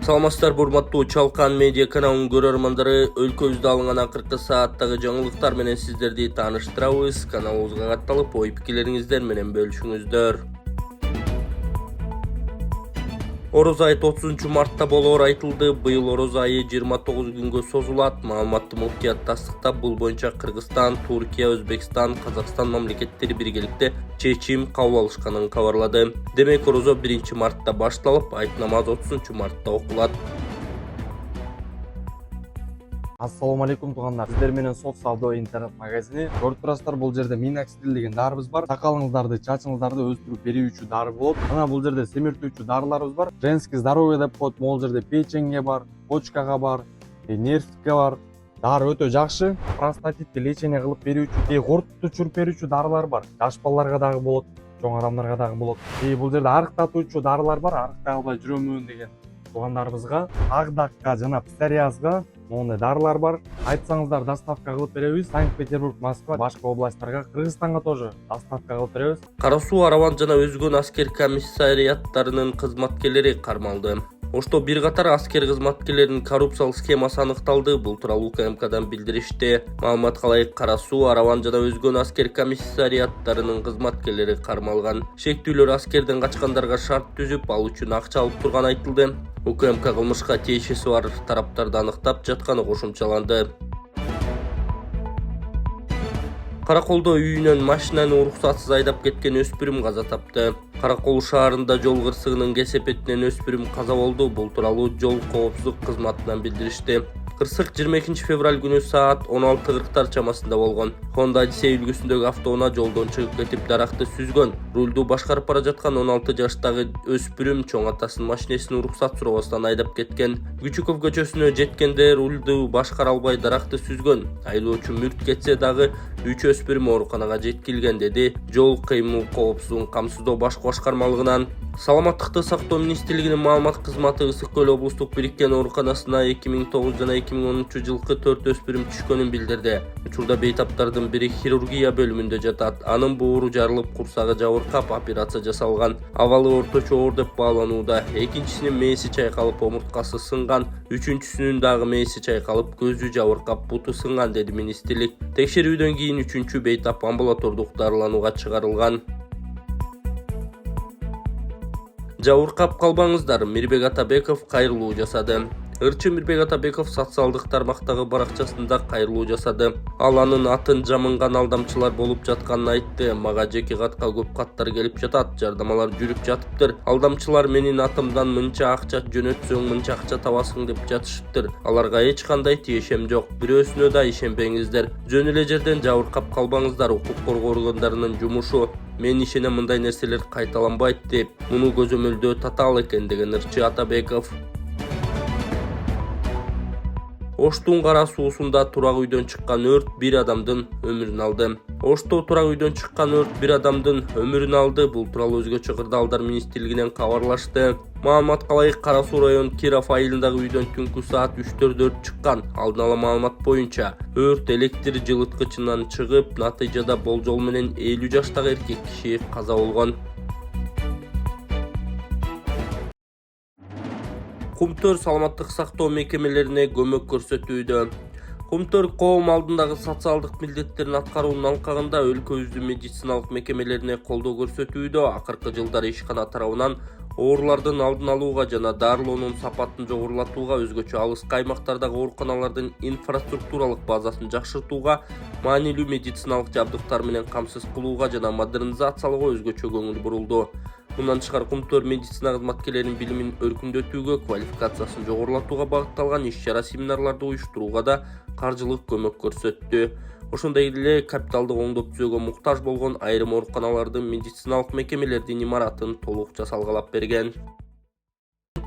Саламатсыздар, урматтуу Чалкан медиа каналынын көрөрмандары, өлкөбүздө алынган акыркы сааттагы жаңылыктар менен сиздерди тааныштырабыз. Каналыбызга катталып, ой пикирлериңиздер менен бөлүшүңүздөр. Ороз айы 30 мартта болоор айтылды. Быйыл ороз айы 29 күнгө созулат. Маалыматты муфтият тастыктап, бул боюнча Кыргызстан, Туркия, Өзбекстан, Казакстан мамлекеттери биргеликте чечим кабыл алышканын кабарлады. Демек, орозо 1 мартта башталып, айт намаз 30 мартта окулат. Ассаламу алейкум туугандар. Сиздер менен Сот Саудо интернет магазини. Көрүп турасыздар, бул жерде Минаксидил деген дарыбыз бар. Сакалыңыздарды, чачыңыздарды өстүрүп берүүчү дары болот. Ана бул жерде семиртүүчү дарыларыбыз бар. Женский здоровье деп коет. Могул жерде печеньге бар, почкага бар, нервке бар. Дары өтө жакшы. Простатитти лечение кылып берүүчү, куртту чүрүп берүүчү дарылар бар. Жаш балдарга дагы болот, чоң адамдарга дагы болот. Бул жерде арыктатуучу дарылар бар. Арыктай албай жүрөмүн деген туугандарыбызга, агдакка жана псориазга мондай дарылар бар. Айтсаңыздар, доставка кылып беребиз. Санкт-Петербург, Москва, башка областтарга, Кыргызстанга тоже доставка кылып беребиз. Кара суу, Араван жана өзгөн аскер комиссариаттарынын кызматкерлери кармалды. Ошто бир катар аскер кызматкерлеринин коррупциялык схемасы аныкталды. Бул тууралуу УКМКдан билдиришти. Маалыматка ылайык, Кара суу, Араван жана өзгөн аскер комиссариаттарынын кызматкерлери кармалган. Шектүүлөр аскерден качкандарга шарт түзүп, ал үчүн акча алып турганы айтылды. УКМК кылмышка тиешеси бар тараптарды аныктап жатканы кошумчаланды. Караколдо үйүнөн машинаны уруксатсыз айдап кеткен өспүрүм каза тапты. Каракол шаарында жол кырсыгынын кесепетинен өспүрүм каза болду. Бул тууралуу жол коопсуздук кызматынан билдиришти. Кырсык 22 февраль күнү саат 16:40 чамасында болгон. Honda Odyssey үлгүсүндөгү автоунаа жолдон чыгып кетип, даракты сүзгөн. Рулду башкарып бара жаткан 16 жаштагы өспүрүм чоң атасынын машинесин уруксат сурабастан айдап кеткен. Күчүков көчөсүнө жеткенде рулду башкара албай даракты сүзгөн. Айдоочу мүрт кетсе дагы 3 өспүрүм ооруканага жеткирилген, деди жол кыймыл коопсуздугун камсыздоо башкы башкармалыгынан. Саламаттыкты сактоо министрлигинин маалымат кызматы Ысык көл облустук бириккен ооруканасына 2009 жана 2010 жылкы 4 өспүрүм түшкөнүн билдирди. Учурда бейтаптардын бири хирургия бөлүмүндө жатат. Анын бууру жарылып, курсагы жабыркап, операция жасалган. Абалы орточо оор деп бааланууда. Экинчисинин мээси чайкалып, омурткасы сынган. Үчүнчүсүнүн дагы мээси чайкалып, көзү жабыркап, буту сынган, деди министрлик. Текшерүүдөн кийин 3-чү бейтап амбулатордук дарыланууга чыгарылган. Жабыркап калбаңыздар, Мирбек Атабеков кайрылуу жасады. Ырчы Мирбек Атабеков социалдык тармактагы баракчасында кайрылуу жасады. Ал анын атын жамынган алдамчылар болуп жатканын айтты. Мага жеке катка көп каттар келип жатат, жардамалар жүрүп жатыптыр. Алдамчылар менин атымдан мынча акча жөнөтсөң мынча акча табасың деп жатышыптыр. Аларга эч кандай тиешем жок. Бирөөсүнө да ишенбеңиздер. Жөн эле жерден жабыркап калбаңыздар, укук коргоо органдарынын жумушу. Мен ишенем, мындай нерселер кайталанбайт деп. Муну көзөмөлдөө татаал экен, деген Ырчы Атабеков. Оштун Кара суусунда турак үйдөн чыккан өрт бир адамдын өмүрүн алды. Ошто турак үйдөн чыккан өрт бир адамдын өмүрүн алды. Бул тууралуу Өзгөчө кырдаалдар министрлигинен кабарлашты. Маалыматка ылайык, Кара суу район Киров айылындагы үйдөн түнкү саат 3:00 өрт чыккан. Алдын ала маалымат боюнча, өрт электр жылыткычынан чыгып, натыйжада болжол менен 50 жаштагы эркек киши каза болгон. Кумтөр саламаттык сактоо мекемелерине көмөк көрсөтүүдө. Кумтөр коом алдындагы социалдык милдеттерин аткаруунун алкагында өлкөбүздүн медициналык мекемелерине колдоо көрсөтүүдө. Акыркы жылдары ишкана тарабынан оорулардын алдын алууга жана дарылоонун сапатын жогорулатууга, өзгөчө алыскы аймактардагы ооруканалардын инфраструктуралык базасын жакшыртууга, маанилүү медициналык жабдыктар менен камсыз кылууга жана модернизациялоого өзгөчө көңүл бурулду. Мындан тышкары, Кумтөр медицина кызматкерлеринин билимин өркүндөтүүгө, квалификациясын жогорулатууга багытталган иш-чара, семинарларды уюштурууга да каржылык көмөк көрсөттү. Ошондой эле капиталдык оңдоп түзөөгө муктаж болгон айрым ооруканалардын медициналык мекемелердин имаратын толук жасалгалап берген.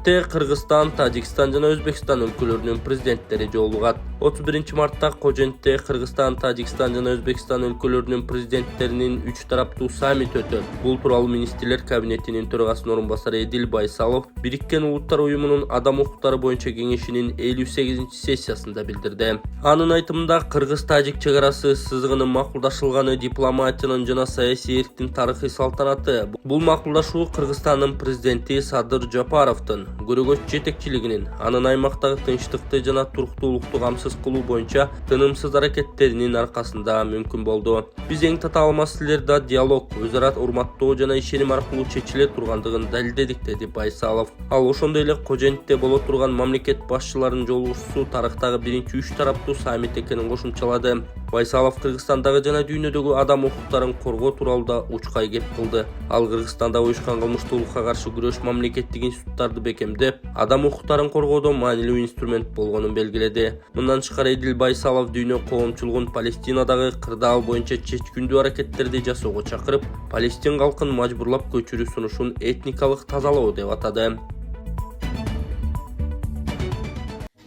Кыргызстан, Тажикстан жана Өзбекстан өлкөлөрүнүн президенттери жолугат. 31 мартта Кожентте Кыргызстан, Тажикстан жана Өзбекстан өлкөлөрүнүн президенттеринин 3 тараптуу саммити өтөт. Бул тууралуу министрлер кабинетинин төрагасынын орун басары Эдил Байсалов Бириккен Улуттар уюмунун адам укуктары боюнча кеңешинин 58-сессиясында билдирди. Анын айтымында, Кыргыз-Тажик чегарасы сызыгынын макулдашылганы дипломатиянын жана саясий эрктин тарыхый салтанаты. Бул макулдашуу Кыргызстандын президенти Садыр Жапаровдун көрөгөз жетекчилигинин анын аймактагы тынчтыкты жана туруктуулукту камсыз кылуу боюнча тынымсыз аракеттеринин аркасында мүмкүн болду. Биз эң татаал маселелерди диалог, өз ара урматтоо жана ишеним аркылуу чечиле тургандыгын далилдедик, деди Байсалов. Ал ошондой эле Кожентте боло турган мамлекет башчыларынын жолугушуусу тарыхтагы биринчи 3 тараптуу саммит экенин кошумчалады. Байсалов Кыргызстандагы жана дүйнөдөгү адам укуктарын коргоо тууралуу да учкай кеп кылды. Ал Кыргызстанда уюшкан кылмыштуулукка каршы күрөш мамлекеттик институттарды бекемдеп, адам укуктарын коргоодо маанилүү инструмент болгонун белгиледи. Мындан тышкары Эдил Байсалов дүйнө коомчулугун Палестинадагы кырдаал боюнча чечкиндүү аракеттерди жасоого чакырып, Палестин калкын мажбурлап көчүрүү сунушун этникалык тазалоо деп атады.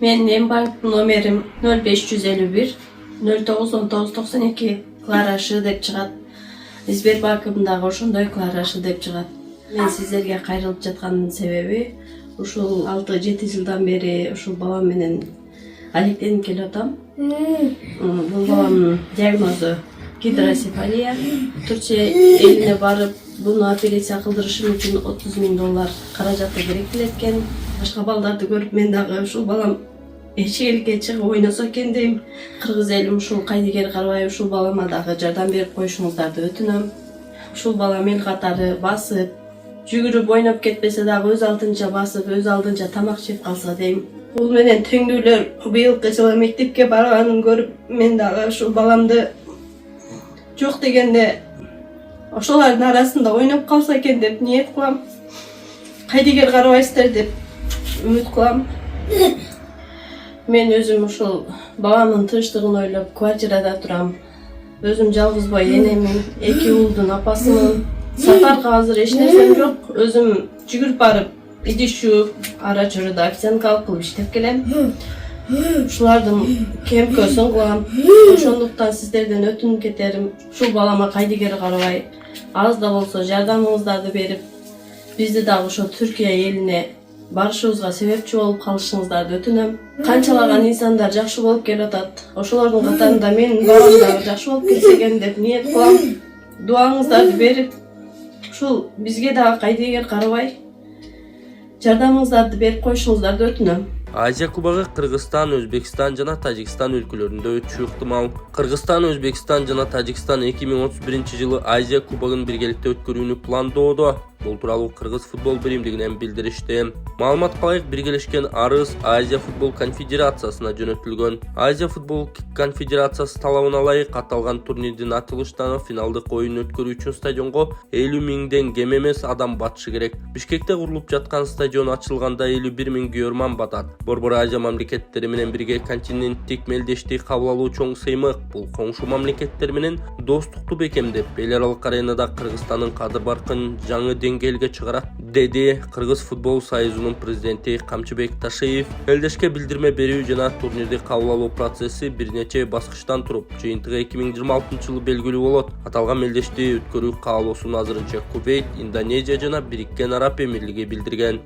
Менин эң банк номерим 0551 091992 Кларашы деп чыгат. Сбербанкымдагы ошондой Кларашы деп чыгат. Мен сиздерге кайрылып жатканын себеби ушул 6-7 жылдан бери ушул балам менен алектенип келип атам. Бул баламдын диагнозу гидросефалия. Түркия элине барып, буну операция кылдырышым үчүн $30,000 каражаты керектелет экен. Башка балдарды көрүп мен дагы ушул балам эшикке чыгып ойносо экен дейм. Кыргыз элим ушул Кайдыгер Карабаев ушул балама дагы жардам берип коюшуңуздарды өтүнөм. Ушул балам эл катары басып, жүгүрүп ойноп кетпесе дагы өз алдынча басып, өз алдынча тамак жеп калса дейм. Бул менен теңдүүлөр быйылкы жылы мектепке барганын көрүп, мен дагы ушул баламды жок дегенде ошолордун арасында ойноп калса экен деп ниет кылам. Кайдыгер карабайсыздар деп үмүт кылам. Мен өзүм ушул баламдын тынчтыгын ойлоп квартирада турам. Өзүм жалгыз бой энемин, 2 уулдун апасымын. Сапарга азыр эч нерсем жок. Өзүм жүгүрүп барып, идиш жууп, ара чоруда официанткалык кылып иштеп келем. Ушулардын кемкөсүн кылам. Ошондуктан сиздерден өтүнүп кетерим, ушул балама Кайдыгер Карабай аз да болсо жардамыңыздарды берип, бизди дагы ошо Түркия элине барышыбызга себепчи болуп калышыңыздарды өтүнөм. Канчалаган инсандар жакшы болуп келип атат. Ошолордун катарында менин балам дагы жакшы болуп кетсе экен деп ниет кылам. Дуаңыздарды берип, ушул бизге дагы Кайдыгер Карабай жардамыңыздарды берип коюшуңуздарды өтүнөм. Азия кубогу Кыргызстан, Өзбекстан жана Тажикстан өлкөлөрүндө өтүшү ыктымал. Кыргызстан, Өзбекстан жана Тажикстан 2031-жылы Азия кубогун биргеликте өткөрүүнү пландоодо. Бул тууралуу Кыргыз футбол биримдигинен билдиришти. Маалыматка ылайык биргелешкен арыз Азия футбол конфедерациясына жөнөтүлгөн. Азия футбол конфедерациясы талабына ылайык аталган турнирдин ачылыштагы финалдык оюнун өткөрүү үчүн стадионго 50,000ден кем эмес адам батышы керек. Бишкекте курулуп жаткан стадион ачылганда 51,000 көрөрман батат. Борбор Азия мамлекеттери менен бирге континенттик мелдештик кабыл алуу чоң сыймык. Бул коңшу мамлекеттер менен достукту бекемдеп, эл аралык аренада Кыргызстандын кадыр-баркын жаңы деңгээлге чыгарат, деди Кыргыз футбол союзунун президенти Камчыбек Ташиев. Элдешке билдирме берүү жана турнирди кабыл алуу процесси бир нече баскычтан туруп, жыйынтыгы 2026-жылы белгилүү болот. Аталган мелдешти өткөрүү каалоосун азырынча Кувейт, Индонезия жана Бириккен Араб Эмирлиги билдирген.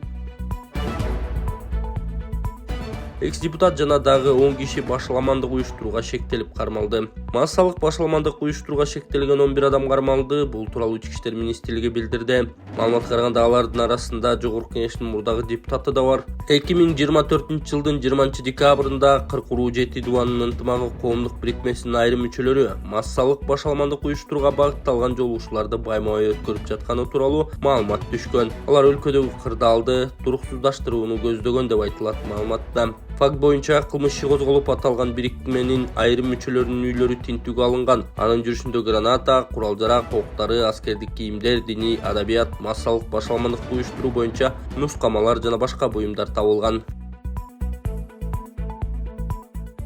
Экс-депутат жана дагы 10 киши башаламандык уюштурууга шектелип кармалды. Массалык башаламандык уюштурууга шектелген 11 адам кармалды. Бул тууралуу Ички иштер министрлиги билдирди. Маалыматка караганда алардын арасында Жогорку Кеңештин мурдагы депутаты да бар. 2024-жылдын 20-декабрында 47 дубанын ынтымагы коомдук бирикмесинин айрым мүчөлөрү массалык башаламандык уюштурууга багытталган жолугушууларды байма-бай өткөрүп жатканы тууралуу маалымат түшкөн. Алар өлкөдөгү кырдаалды туруксуздаштырууну көздөгөн деп айтылат маалыматта. Факт боюнча кылмыш иши козголуп, аталган бирикменин айрым мүчөлөрүнүн үйлөрү тинтүүгө алынган. Анын жүрүшүндө граната, курал-жарак, октары, аскердик кийимдер, диний адабият, массалык башаламандыкты уюштуруу боюнча нускамалар жана башка буюмдар табылган.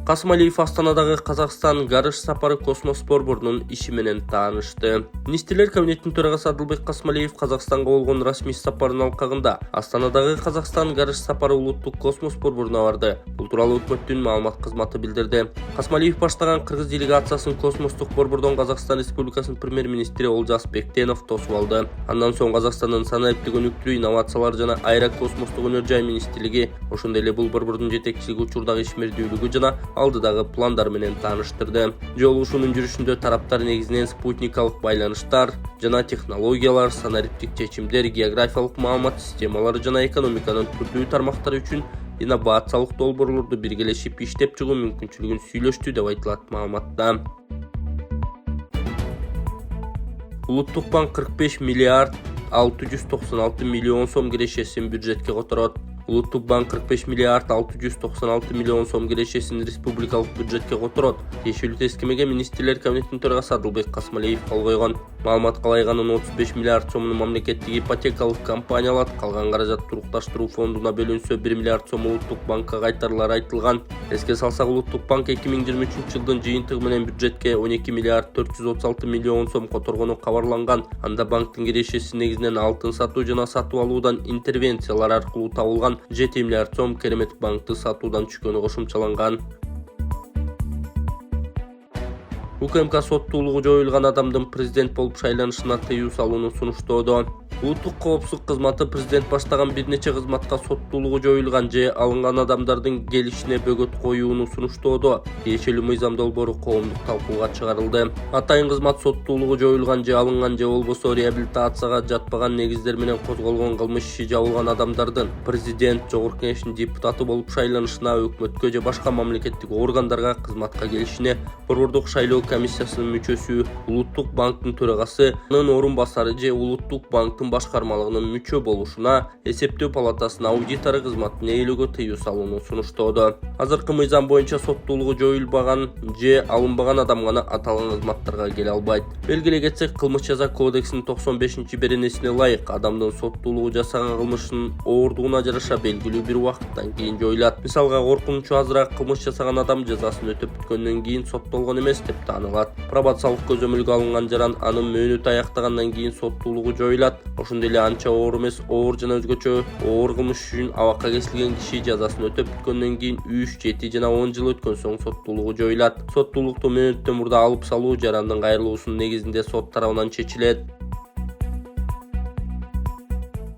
Касымалиев Астанадагы Казакстан гарыш сапары космос борборунун иши менен таанышты. Министрлер кабинетинин төрагасы Адылбек Касымалиев Казакстанга болгон расмий сапарынын алкагында Астанадагы Казакстан гарыш сапары улуттук космос борборуна барды. Бул тууралуу өкмөттүн маалымат кызматы билдирди. Касымалиев баштаган кыргыз делегациясын космостук борбордон Казакстан Республикасынын премьер-министри Олжас Бектенов тосуп алды. Андан соң Казакстандын санариптик өнүктүрүү, инновациялар жана аэрокосмостук өнөр жай министрлиги, ошондой эле бул борбордун жетекчилиги, учурдагы ишмердүүлүгү жана алдыдагы пландар менен тааныштырды. Жолугушуунун жүрүшүндө тараптар негизинен спутникалык байланыштар жана технологиялар, санариптик чечимдер, географиялык маалымат системалары жана экономиканын түрдүү тармактары үчүн инновациялык долбоорлорду биргелешип иштеп чыгуу мүмкүнчүлүгүн сүйлөштү деп айтылат маалыматта. Улуттук банк 45 миллиард 696 миллион сом кирешесин бюджетке которот. Улуттук банк 45 миллиард 696 миллион сом кирешесин республикалык бюджетке которот. Тиешелүү тескемеге министрлер кабинетинин төрагасы Адылбек Касмалиев кол койгон. Маалыматка ылайык 35 миллиард сомун мамлекеттик ипотекалык компания алат, калган каражат турукташтыруу фондуна бөлүнсө 1 миллиард сом улуттук банкка кайтарылары айтылган. Эске салсак, улуттук банк 2023-жылдын жыйынтыгы менен бюджетке 12 миллиард 436 миллион сом которгону кабарланган. Анда банктын кирешеси негизинен алтын сатуу жана сатып алуудан интервенциялар аркылуу табылган 7 миллиард сом керемет банкты сатуудан түшкөнү кошумчаланган. УКМК соттуулугу жоюлган адамдын президент болуп шайланышына тыюу салууну сунуштоодо. Улуттук коопсуздук кызматы президент баштаган бир нече кызматка соттуулугу жоюлган же алынган адамдардын келишине бөгөт коюуну сунуштоодо. Тиешелүү мыйзам долбоору коомдук талкууга чыгарылды. Атайын кызмат соттуулугу жоюлган же алынган же болбосо реабилитацияга жатпаган негиздер менен козголгон кылмыш иши жабылган адамдардын президент, Жогорку Кеңештин депутаты болуп шайланышына, өкмөткө же башка мамлекеттик органдарга кызматка келишине, борбордук шайлоо комиссиясынын мүчөсү, улуттук банктын төрагасы, анын орун басары же улуттук банктын башкармалыгынын мүчө болушуна, эсептөө палатасынын аудитору кызматын ээлөөгө тыюу салууну сунуштоодо. Азыркы мыйзам боюнча соттуулугу жоюлбаган же алынбаган адам гана аталган кызматтарга келе албайт. Белгилей кетсек, кылмыш жаза кодексинин 95-беренесине ылайык адамдын соттуулугу жасаган кылмышынын ооругуна жараша белгилүү бир убакыттан кийин жоюлат. Мисалга, коркунучу азыраак кылмыш жасаган адам жазасын өтөп бүткөндөн кийин соттолгон эмес деп таанылат. Пробациялык көзөмөлгө алынган жаран анын мөөнөтү аяктагандан кийин соттуулугу жоюлат. Ошондой эле анча оор эмес, оор жана өзгөчө оор кылмыш үчүн абакка кесилген киши жазасын өтөп бүткөндөн кийин 3, 7 жана 10 жыл өткөн соң соттуулугу жоюлат. Соттуулукту мөөнөттөн мурда алып салуу жарандын кайрылуусунун негизинде сот тарабынан чечилет.